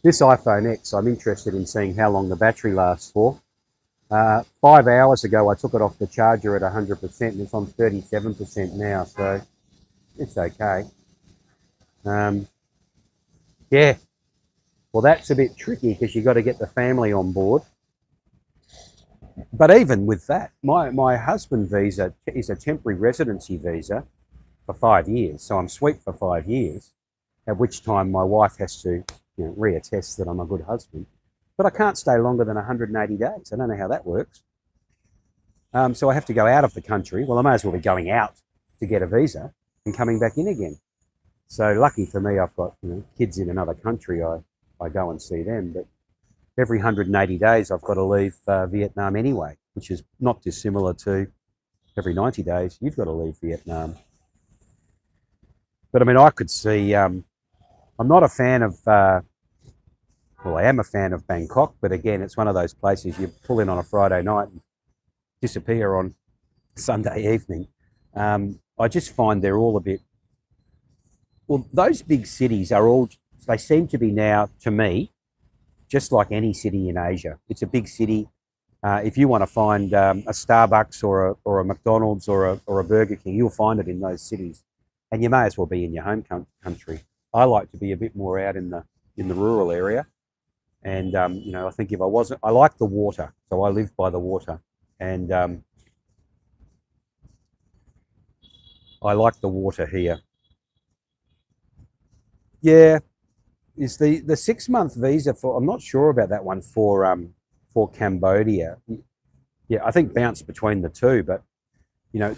this iPhone X. I'm interested in seeing how long the battery lasts for. 5 hours ago, I took it off the charger at 100%, and it's on 37% now, so it's okay. Yeah, well, that's a bit tricky because you've got to get the family on board. But even with that, my husband visa is a temporary residency visa for 5 years. So I'm sweet for 5 years, at which time my wife has to reattest that I'm a good husband. But I can't stay longer than 180 days. I don't know how that works. So I have to go out of the country. Well, I may as well be going out to get a visa and coming back in again. So lucky for me, I've got kids in another country. I go and see them. But every 180 days, I've got to leave Vietnam anyway, which is not dissimilar to every 90 days, you've got to leave Vietnam. But I mean, I could see, I'm not a fan of, well, I am a fan of Bangkok, but again, it's one of those places you pull in on a Friday night and disappear on Sunday evening. I just find they're all a bit, well, those big cities are all, they seem to be now, to me, just like any city in Asia. It's a big city. If you want to find a Starbucks or a McDonald's or a Burger King, you'll find it in those cities. And you may as well be in your home country. I like to be a bit more out in the rural area. And, I think if I wasn't, I like the water. So I live by the water. And I like the water here. Yeah, is the 6 month visa for, I'm not sure about that one for Cambodia. Yeah, I think bounce between the two, but you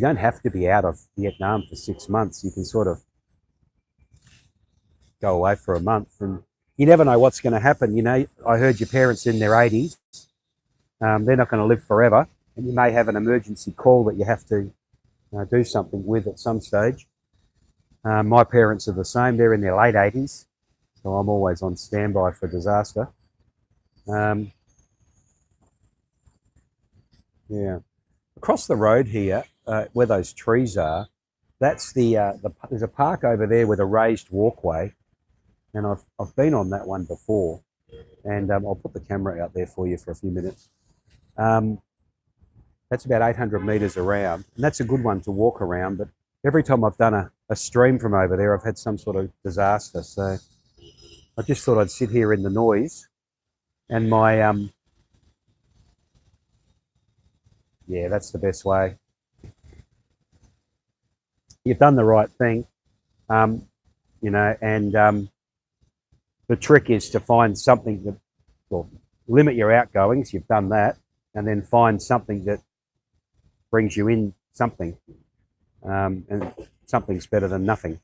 don't have to be out of Vietnam for 6 months. You can sort of go away for a month, and you never know what's going to happen. I heard your parents in their 80s. They're not going to live forever, and you may have an emergency call that you have to do something with at some stage. My parents are the same. They're in their late 80s, so I'm always on standby for disaster. Yeah. Across the road here, where those trees are, that's there's a park over there with a raised walkway, and I've been on that one before, and I'll put the camera out there for you for a few minutes. That's about 800 meters around, and that's a good one to walk around, but every time I've done a stream from over there, I've had some sort of disaster. So I just thought I'd sit here in the noise, and my yeah, that's the best way. You've done the right thing, and the trick is to find something that, well, limit your outgoings. You've done that, and then find something that brings you in something, and something's better than nothing.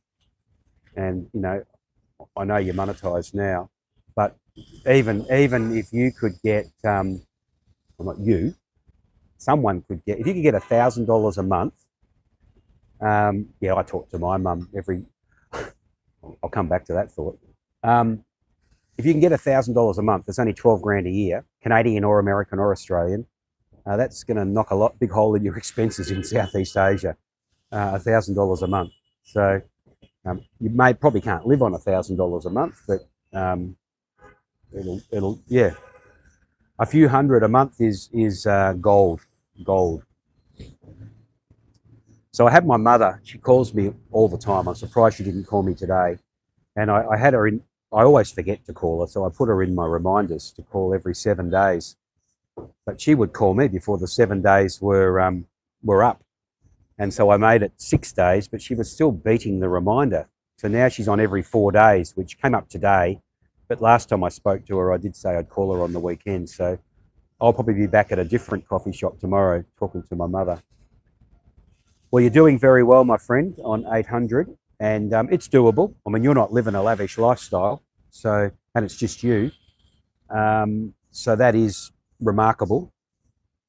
And I know you're monetized now, but even if you could get, well, not you, someone could get, if you could get $1,000 a month. Yeah, I talk to my mum every. I'll come back to that thought. If you can get $1,000 a month, that's only 12 grand a year, Canadian or American or Australian. That's going to knock a big hole in your expenses in Southeast Asia. $1,000 a month. So you probably can't live on $1,000 a month, but it'll yeah, a few hundred a month is gold. So I have my mother. She calls me all the time. I'm surprised she didn't call me today. And I had her in. I always forget to call her, so I put her in my reminders to call every 7 days. But she would call me before the 7 days were up. And so I made it 6 days, but she was still beating the reminder. So now she's on every 4 days, which came up today. But last time I spoke to her, I did say I'd call her on the weekend. So I'll probably be back at a different coffee shop tomorrow talking to my mother. Well, you're doing very well, my friend, on 800. And it's doable. I mean, you're not living a lavish lifestyle, and it's just you. So that is remarkable.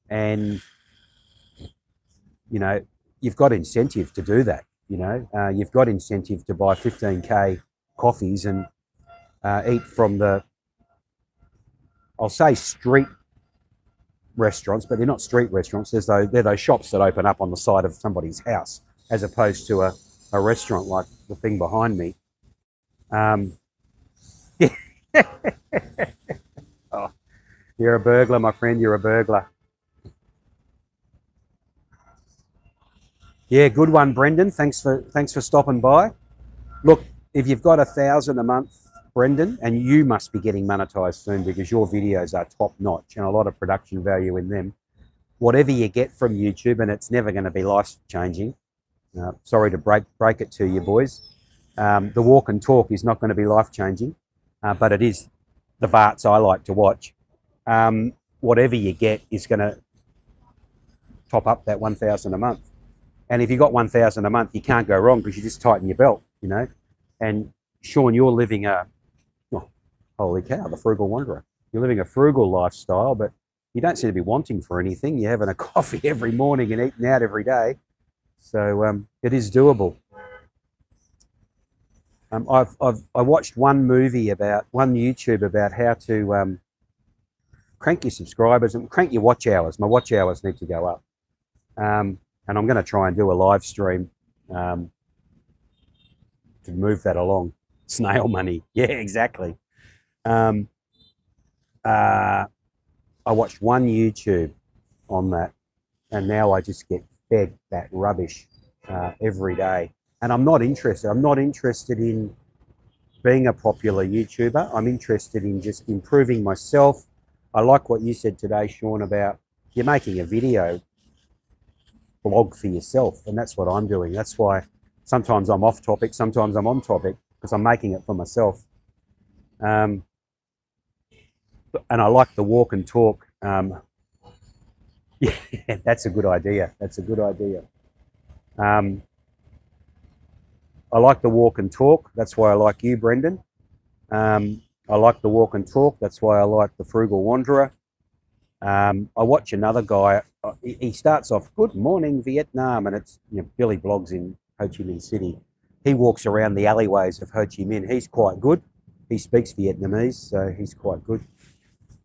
And, you've got incentive to do that. You know, you've got incentive to buy 15k coffees and eat from the, I'll say street restaurants, but they're not street restaurants. They're those shops that open up on the side of somebody's house, as opposed to a restaurant like the thing behind me. Oh, you're a burglar, my friend. You're a burglar. Yeah, good one, Brendan. Thanks for stopping by. Look, if you've got 1,000 a month, Brendan, and you must be getting monetized soon because your videos are top notch and a lot of production value in them. Whatever you get from YouTube, and it's never going to be life changing. Sorry to break it to you, boys. The walk and talk is not going to be life changing, but it is the varts I like to watch. Whatever you get is going to top up that 1,000 a month. And if you got 1,000 a month, you can't go wrong because you just tighten your belt, you know. And Sean, you're living holy cow, the frugal wanderer. You're living a frugal lifestyle, but you don't seem to be wanting for anything. You're having a coffee every morning and eating out every day. So it is doable. I watched one YouTube about how to crank your subscribers and crank your watch hours. My watch hours need to go up. And I'm going to try and do a live stream to move that along. Snail money. Yeah, exactly. I watched one YouTube on that, and now I just get fed that rubbish every day. And I'm not interested. I'm not interested in being a popular YouTuber. I'm interested in just improving myself. I like what you said today, Sean, about you're making a video blog for yourself, and that's what I'm doing. That's why sometimes I'm off topic, sometimes I'm on topic, because I'm making it for myself. And I like the walk and talk. Yeah, that's a good idea. That's a good idea. I like the walk and talk. That's why I like you, Brendan. I like the walk and talk. That's why I like the frugal wanderer. I watch another guy. He starts off, "Good morning, Vietnam," and it's, you know, Billy Blogs in Ho Chi Minh City. He walks around the alleyways of Ho Chi Minh. He's quite good. He speaks Vietnamese, so he's quite good.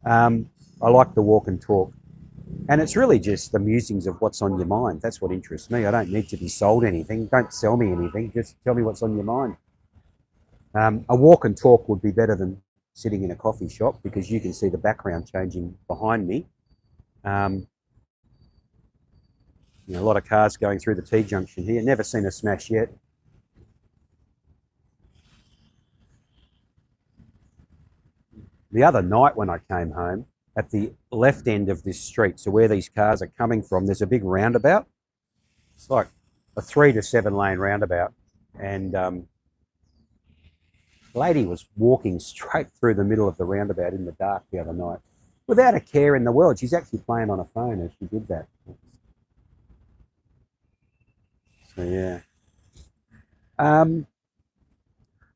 I like the walk and talk. And it's really just the musings of what's on your mind. That's what interests me. I don't need to be sold anything. Don't sell me anything. Just tell me what's on your mind. A walk and talk would be better than sitting in a coffee shop because you can see the background changing behind me. You know, a lot of cars going through the T-junction here. Never seen a smash yet. The other night when I came home, at the left end of this street, so where these cars are coming from, there's a big roundabout. It's like a 3 to 7 lane roundabout. And lady was walking straight through the middle of the roundabout in the dark the other night without a care in the world. She's actually playing on a phone as she did that. So, yeah.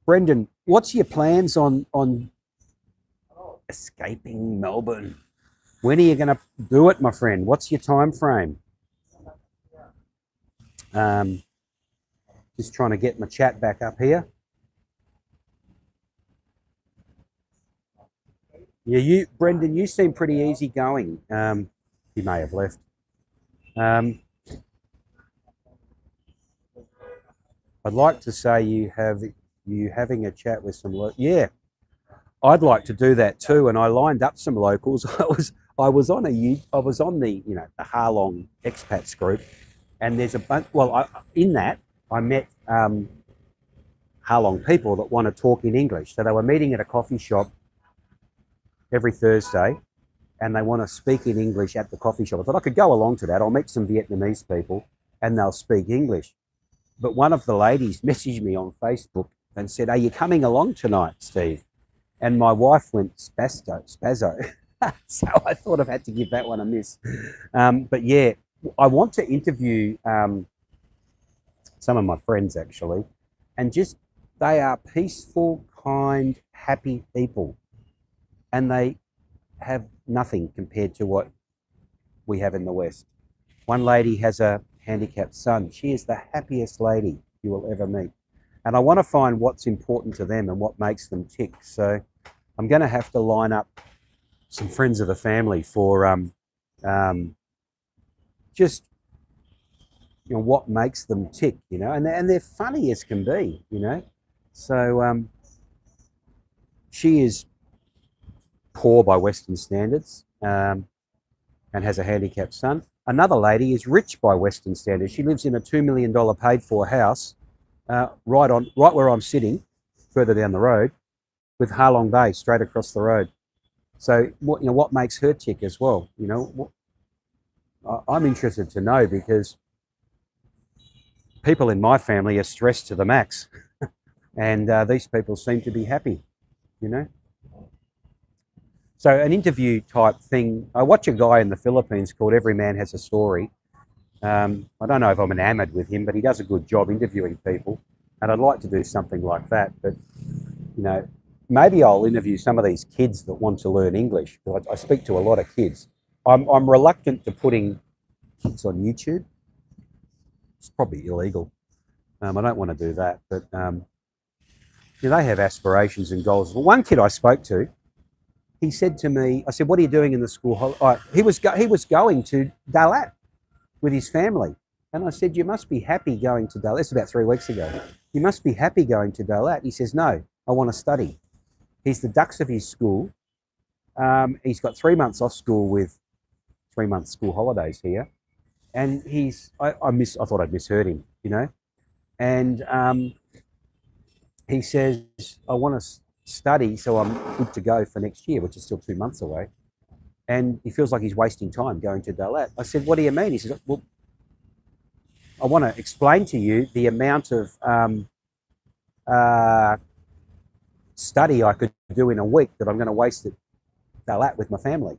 Brendan, what's your plans on escaping Melbourne? When are you going to do it, my friend? What's your time frame? Just trying to get my chat back up here. Yeah, Brendan, you seem pretty easy going. He may have left. I'd like to say you having a chat with some yeah. I'd like to do that too, and I lined up some locals. I was on the the Harlong Expats group, and there's a bunch. Well, in that I met Harlong people that want to talk in English. So they were meeting at a coffee shop every Thursday, and they want to speak in English at the coffee shop. I thought I could go along to that. I'll meet some Vietnamese people, and they'll speak English. But one of the ladies messaged me on Facebook and said, "Are you coming along tonight, Steve?" And my wife went spazzo. So I thought I've had to give that one a miss. But yeah, I want to interview some of my friends actually, and they are peaceful, kind, happy people. And they have nothing compared to what we have in the West. One lady has a handicapped son. She is the happiest lady you will ever meet. And I want to find what's important to them and what makes them tick. So I'm going to have to line up some friends of the family for just, you know, what makes them tick, you know, and they're funny as can be, you know. So she is poor by Western standards and has a handicapped son. Another lady is rich by Western standards. She lives in a $2 million paid for house right where I'm sitting, further down the road, with Halong Bay straight across the road. So what makes her tick as well? You know, I'm interested to know, because people in my family are stressed to the max, and these people seem to be happy, you know. So an interview type thing. I watch a guy in the Philippines called Every Man Has a Story. I don't know if I'm enamored with him, but he does a good job interviewing people, and I'd like to do something like that. But, you know, maybe I'll interview some of these kids that want to learn English. I speak to a lot of kids. I'm reluctant to putting kids on YouTube. It's probably illegal. I don't want to do that, but you know, they have aspirations and goals. Well, one kid I spoke to, he said to me, I said, "What are you doing in the school?" He was going to Dalat with his family, and I said, "You must be happy going to Dalat." It's about 3 weeks ago. "You must be happy going to Dalat." He says, "No, I want to study." He's the dux of his school. He's got 3 months off school with 3 months school holidays here, and I thought I'd misheard him, you know, and he says, "I want to study so I'm good to go for next year," which is still 2 months away. And he feels like he's wasting time going to Dalat. I said, "What do you mean?" He says, "Well, I want to explain to you the amount of study I could do in a week that I'm going to waste at Dalat with my family."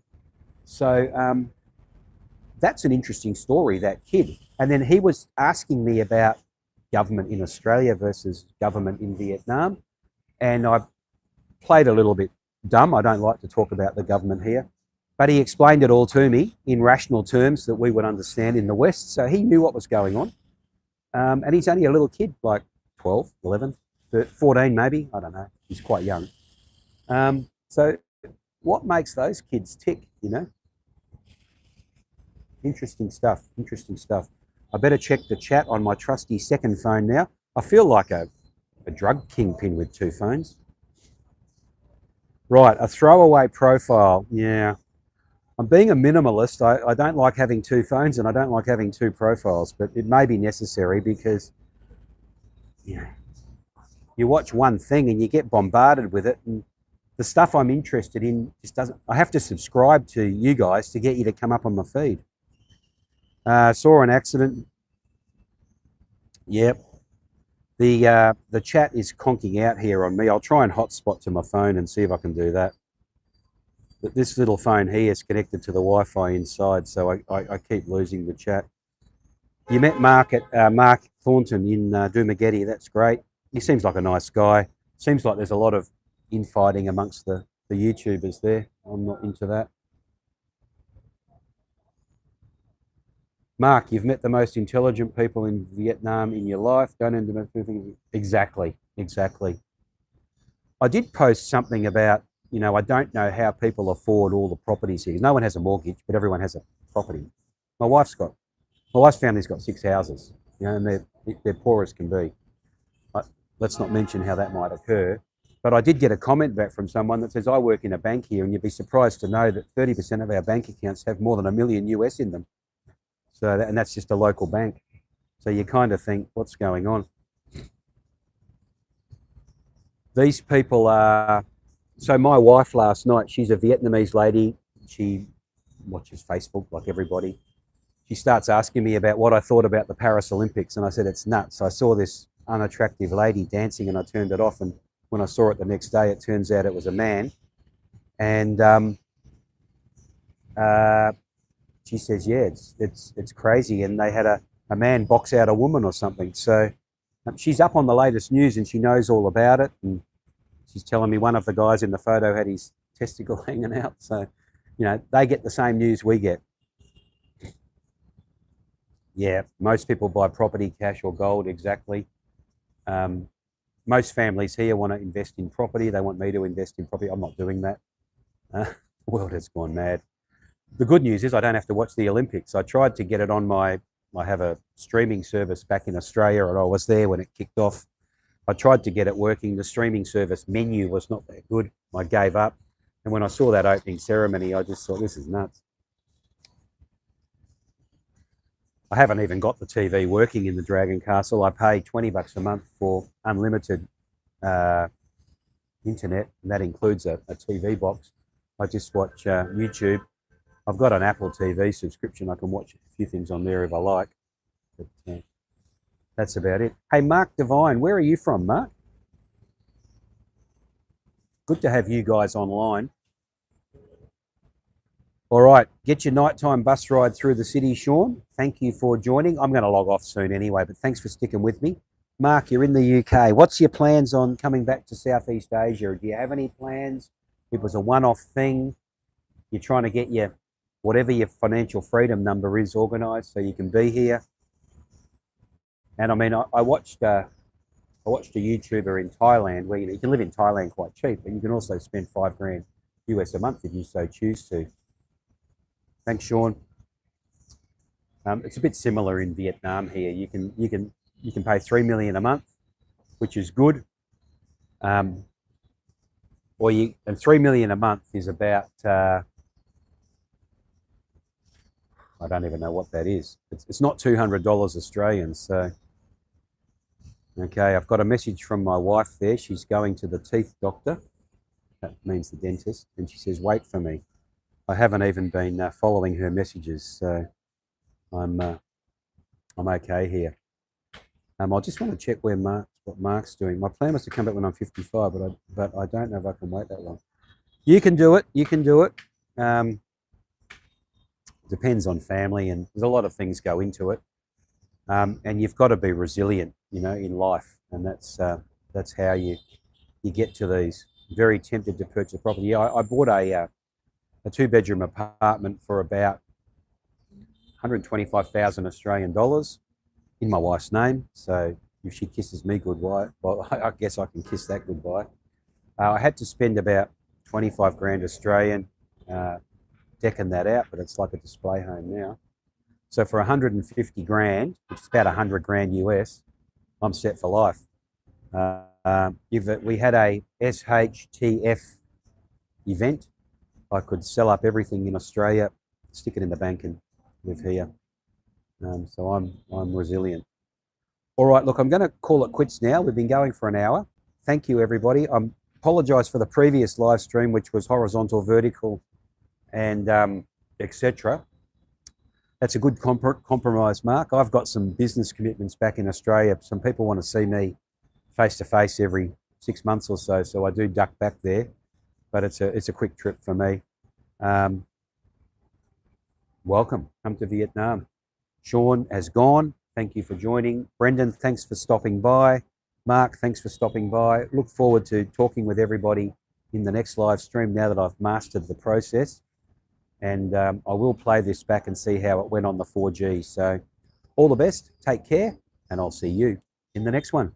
So that's an interesting story, that kid. And then he was asking me about government in Australia versus government in Vietnam. And I played a little bit dumb. I don't like to talk about the government here. But he explained it all to me in rational terms that we would understand in the West. So he knew what was going on. And he's only a little kid, like 12, 11, 14 maybe. I don't know. He's quite young. So what makes those kids tick, you know? Interesting stuff, interesting stuff. I better check the chat on my trusty second phone now. I feel like a drug kingpin with 2 phones. Right, a throwaway profile. Yeah, I'm being a minimalist. I don't like having 2 phones, and I don't like having 2 profiles, but it may be necessary because, you know, you watch one thing and you get bombarded with it, and the stuff I'm interested in just doesn't. I have to subscribe to you guys to get you to come up on my feed. Saw an accident. Yep. The chat is conking out here on me. I'll try and hotspot to my phone and see if I can do that. But this little phone here is connected to the Wi-Fi inside, so I keep losing the chat. You met Mark at Mark Thornton in Dumageddon. That's great. He seems like a nice guy. Seems like there's a lot of infighting amongst the YouTubers there. I'm not into that. Mark, you've met the most intelligent people in Vietnam in your life. Don't underestimate. Exactly, exactly. I did post something about, you know, I don't know how people afford all the properties here. No one has a mortgage, but everyone has a property. My wife's family's got 6 houses, you know, and they're poor as can be. Let's not mention how that might occur. But I did get a comment back from someone that says, "I work in a bank here, and you'd be surprised to know that 30% of our bank accounts have more than $1 million US in them." So, and that's just a local bank. So you kind of think, what's going on? These people are, so my wife last night, she's a Vietnamese lady. She watches Facebook like everybody. She starts asking me about what I thought about the Paris Olympics. And I said, it's nuts. I saw this unattractive lady dancing and I turned it off. And when I saw it the next day, it turns out it was a man. And she says, yeah, it's crazy. And they had a man box out a woman or something. So she's up on the latest news and she knows all about it. And she's telling me one of the guys in the photo had his testicle hanging out. So, you know, they get the same news we get. Yeah, most people buy property, cash or gold, exactly. Most families here want to invest in property. They want me to invest in property. I'm not doing that. The world has gone mad. The good news is I don't have to watch the Olympics. I tried to get it on I have a streaming service back in Australia, and I was there when it kicked off. I tried to get it working. The streaming service menu was not that good. I gave up. And when I saw that opening ceremony, I just thought, this is nuts. I haven't even got the TV working in the Dragon Castle. I pay $20 a month for unlimited internet, and that includes a TV box. I just watch YouTube. I've got an Apple TV subscription. I can watch a few things on there if I like. But that's about it. Hey, Mark Devine, where are you from, Mark? Good to have you guys online. All right, get your nighttime bus ride through the city, Sean. Thank you for joining. I'm going to log off soon anyway, but thanks for sticking with me. Mark, you're in the UK. What's your plans on coming back to Southeast Asia? Do you have any plans? It was a one-off thing. You're trying to get whatever your financial freedom number is organised so you can be here. And I mean, I watched a YouTuber in Thailand where you can live in Thailand quite cheap, but you can also spend $5,000 US a month if you so choose to. Thanks, Sean. It's a bit similar in Vietnam here. You can pay $3 million a month, which is good. And $3 million a month is about I don't even know what that is. It's not $200 Australian. So okay, I've got a message from my wife there. She's going to the teeth doctor. That means the dentist, and she says, "Wait for me." I haven't even been following her messages, so I'm okay here. I just want to check what Mark's doing. My plan was to come back when I'm 55, but I don't know if I can wait that long. You can do it. You can do it. Depends on family, and there's a lot of things go into it. And you've got to be resilient, in life, and that's how you get to these. Very tempted to purchase property. Yeah, I bought a 2-bedroom apartment for about 125,000 Australian dollars in my wife's name. So if she kisses me goodbye, well, I guess I can kiss that goodbye. I had to spend about 25,000 Australian decking that out, but it's like a display home now. So for 150,000, which is about 100,000 US, I'm set for life. If we had a SHTF event, I could sell up everything in Australia, stick it in the bank, and live here. So I'm resilient. All right, look, I'm going to call it quits now. We've been going for an hour. Thank you, everybody. I apologise for the previous live stream, which was horizontal, vertical, and etc. That's a good compromise, Mark. I've got some business commitments back in Australia. Some people want to see me face to face every 6 months or so, so I do duck back there. But it's a quick trip for me. Welcome. Come to Vietnam. Sean has gone. Thank you for joining. Brendan, thanks for stopping by. Mark, thanks for stopping by. Look forward to talking with everybody in the next live stream now that I've mastered the process. And I will play this back and see how it went on the 4G. So all the best. Take care. And I'll see you in the next one.